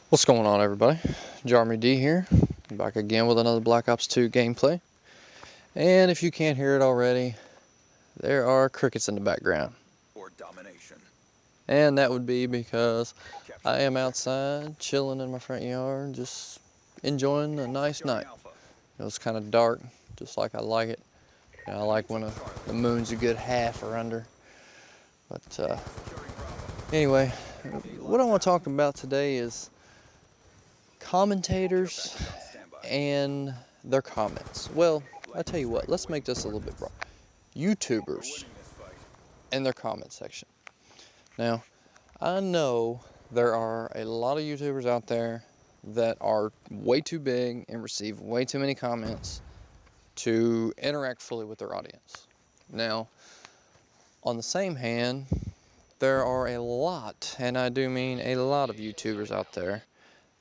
What's going on, everybody? Jarmy D here, back again with another Black Ops 2 gameplay. And if you can't hear it already, there are crickets in the background. And that would be because I am outside, chilling in my front yard, just enjoying a nice night. It's kind of dark, just like I like it. I like when the moon's a good half or under. But anyway, what I want to talk about today is commentators and their comments. Well, I tell you what, let's make this a little bit broad. YouTubers and their comment section. Now, I know there are a lot of YouTubers out there that are way too big and receive way too many comments to interact fully with their audience. Now, on the same hand, there are a lot, and I do mean a lot of YouTubers out there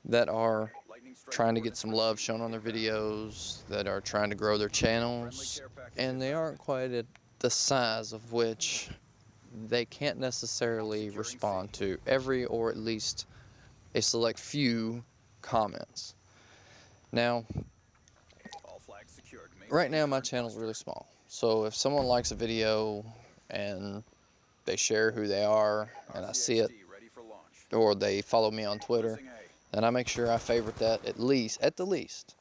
that are trying to get some love shown on their videos, that are trying to grow their channels, and they aren't quite at the size of which they can't necessarily respond to every or at least a select few comments. Now, right now my channel is really small, so if someone likes a video and they share who they are and I see it, or they follow me on Twitter, then I make sure I favorite that at the least.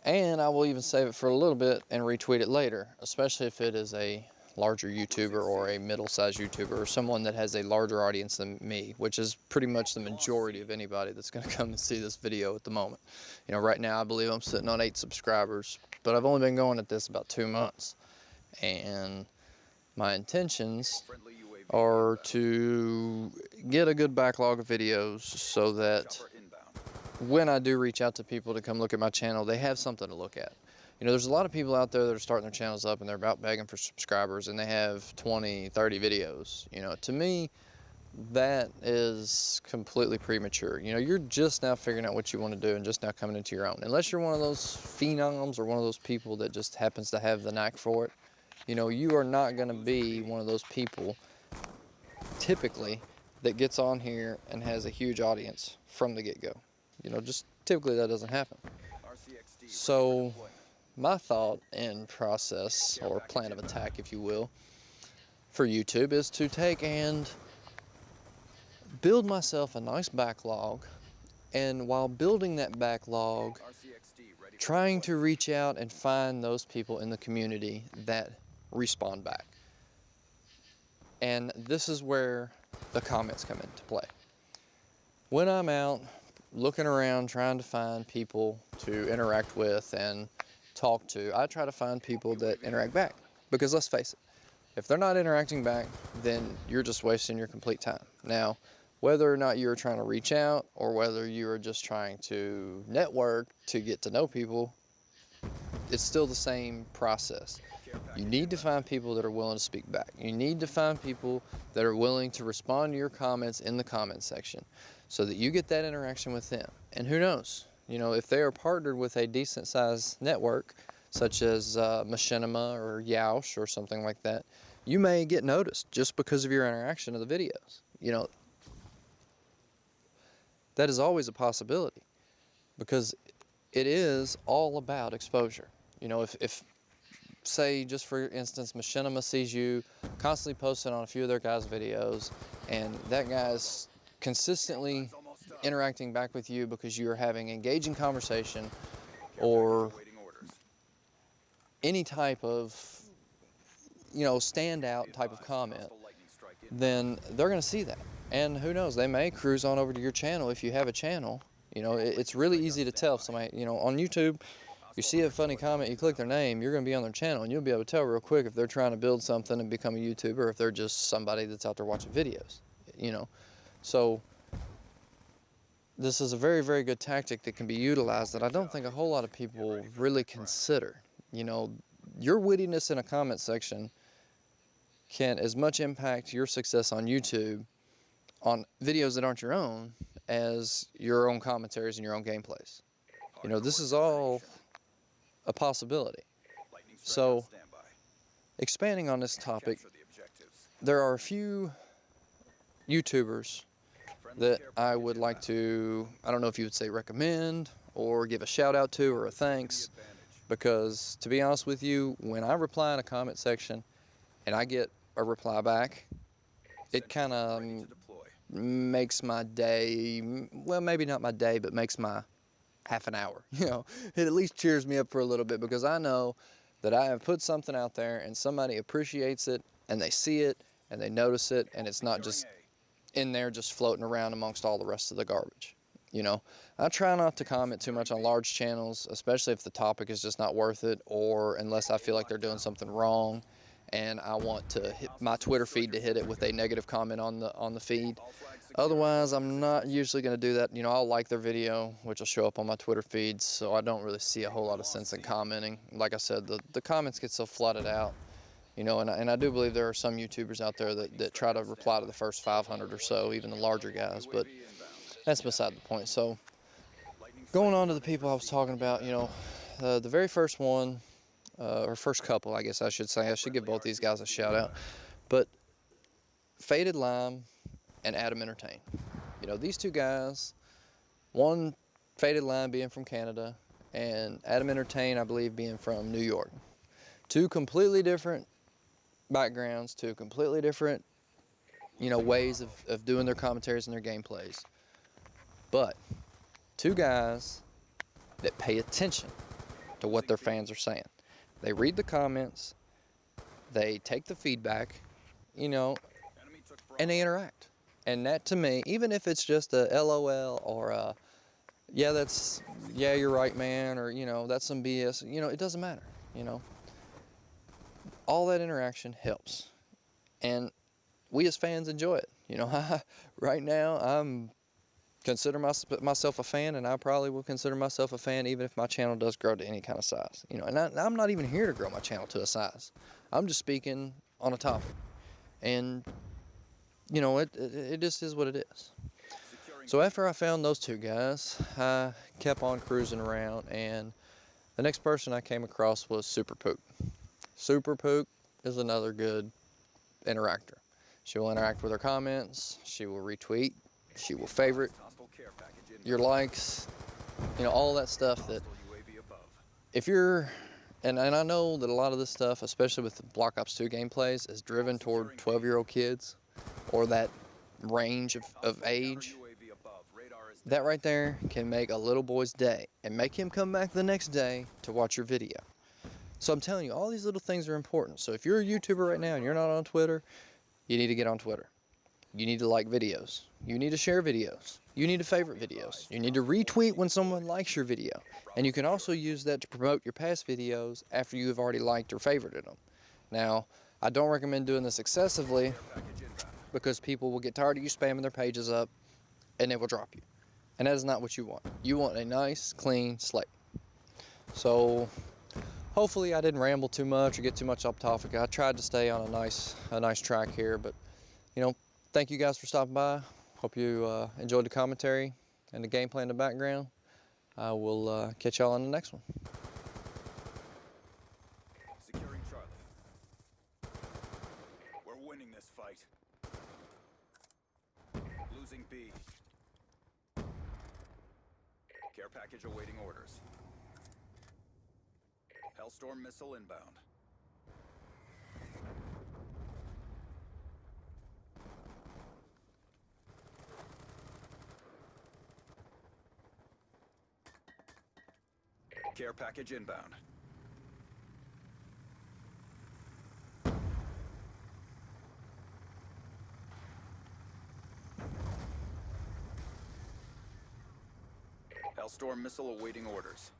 And I will even save it for a little bit and retweet it later, especially if it is a larger YouTuber or a middle-sized YouTuber or someone that has a larger audience than me, which is pretty much the majority of anybody that's going to come and see this video at the moment. You know, right now I believe I'm sitting on 8 subscribers, but I've only been going at this about 2 months. And my intentions are to get a good backlog of videos so that when I do reach out to people to come look at my channel, they have something to look at. You know, there's a lot of people out there that are starting their channels up and they're about begging for subscribers and they have 20, 30 videos. You know, to me, that is completely premature. You know, you're just now figuring out what you want to do and just now coming into your own. Unless you're one of those phenoms or one of those people that just happens to have the knack for it, you know, you are not going to be one of those people, typically, that gets on here and has a huge audience from the get-go. You know, just typically that doesn't happen. So my thought and process, or plan of attack, if you will, for YouTube is to take and build myself a nice backlog, and while building that backlog, trying to reach out and find those people in the community that respond back. And this is where the comments come into play. When I'm out looking around trying to find people to interact with and talk to, I try to find people that interact back. Because let's face it, if they're not interacting back, then you're just wasting your complete time. Now, whether or not you're trying to reach out or whether you're just trying to network to get to know people, it's still the same process. You need to find people that are willing to speak back. You need to find people that are willing to respond to your comments in the comment section so that you get that interaction with them. And who knows, you know, if they are partnered with a decent sized network, such as Machinima or Yoush or something like that, you may get noticed just because of your interaction of the videos. You know, that is always a possibility because it is all about exposure. You know, if say, just for instance, Machinima sees you constantly posting on a few of their guys' videos, and that guy's consistently interacting back with you because you're having engaging conversation or any type of, you know, standout type of comment, then they're going to see that. And who knows, they may cruise on over to your channel if you have a channel. You know, it's really easy to tell if somebody, you know, on YouTube, you see a funny comment, you click their name, you're going to be on their channel, and you'll be able to tell real quick if they're trying to build something and become a YouTuber, or if they're just somebody that's out there watching videos, you know. So this is a very, very good tactic that can be utilized that I don't think a whole lot of people really consider. You know, your wittiness in a comment section can as much impact your success on YouTube on videos that aren't your own as your own commentaries and your own gameplays. You know, this is all a possibility. So, expanding on this topic, there are a few YouTubers that I would like to, I don't know if you would say recommend or give a shout out to or a thanks, because to be honest with you, when I reply in a comment section and I get a reply back, it kind of makes my day, well, maybe not my day, but makes my half an hour. You know, it at least cheers me up for a little bit, because I know that I have put something out there and somebody appreciates it and they see it and they notice it, and it's not just in there just floating around amongst all the rest of the garbage. You know, I try not to comment too much on large channels, especially if the topic is just not worth it, or unless I feel like they're doing something wrong and I want to hit my Twitter feed to hit it with a negative comment on the feed. Otherwise, I'm not usually going to do that. You know, I'll like their video, which will show up on my Twitter feeds, so I don't really see a whole lot of sense in commenting. Like I said, the comments get so flooded out. You know, and I do believe there are some YouTubers out there that try to reply to the first 500 or so, even the larger guys, but that's beside the point. So, going on to the people I was talking about, you know, the very first one, or first couple, I guess I should say, I should give both these guys a shout out, but Faded Lime and Adam Entertain. You know, these two guys, one, Faded Lime being from Canada, and Adam Entertain, I believe, being from New York. Two completely different backgrounds, two completely different, you know, ways of doing their commentaries and their gameplays. But two guys that pay attention to what their fans are saying. They read the comments, they take the feedback, you know, and they interact. And that, to me, even if it's just a LOL or a, yeah, you're right, man, or, you know, that's some BS, you know, it doesn't matter, you know. All that interaction helps. And we as fans enjoy it. You know, right now I'm consider myself a fan, and I probably will consider myself a fan even if my channel does grow to any kind of size. You know, and I'm not even here to grow my channel to a size. I'm just speaking on a topic. And, you know, it just is what it is. So after I found those two guys, I kept on cruising around, and the next person I came across was Super Pook. Super Pook is another good interactor. She will interact with her comments, she will retweet, she will favorite your likes, you know, all that stuff that if you're, and I know that a lot of this stuff, especially with the Black Ops 2 gameplays, is driven toward 12-year-old kids or that range of age. That right there can make a little boy's day and make him come back the next day to watch your video. So I'm telling you, all these little things are important. So if you're a YouTuber right now and you're not on Twitter, you need to get on Twitter. You need to like videos. You need to share videos. You need to favorite videos. You need to retweet when someone likes your video. And you can also use that to promote your past videos after you have already liked or favorited them. Now, I don't recommend doing this excessively because people will get tired of you spamming their pages up and they will drop you. And that is not what you want. You want a nice, clean slate. So, hopefully I didn't ramble too much or get too much off topic. I tried to stay on a nice track here, but, you know, thank you guys for stopping by. Hope you enjoyed the commentary and the gameplay in the background. I will catch y'all on the next one. Securing Charlie. We're winning this fight. Losing B. Care package awaiting orders. Hellstorm missile inbound. Care package inbound. Hellstorm missile awaiting orders.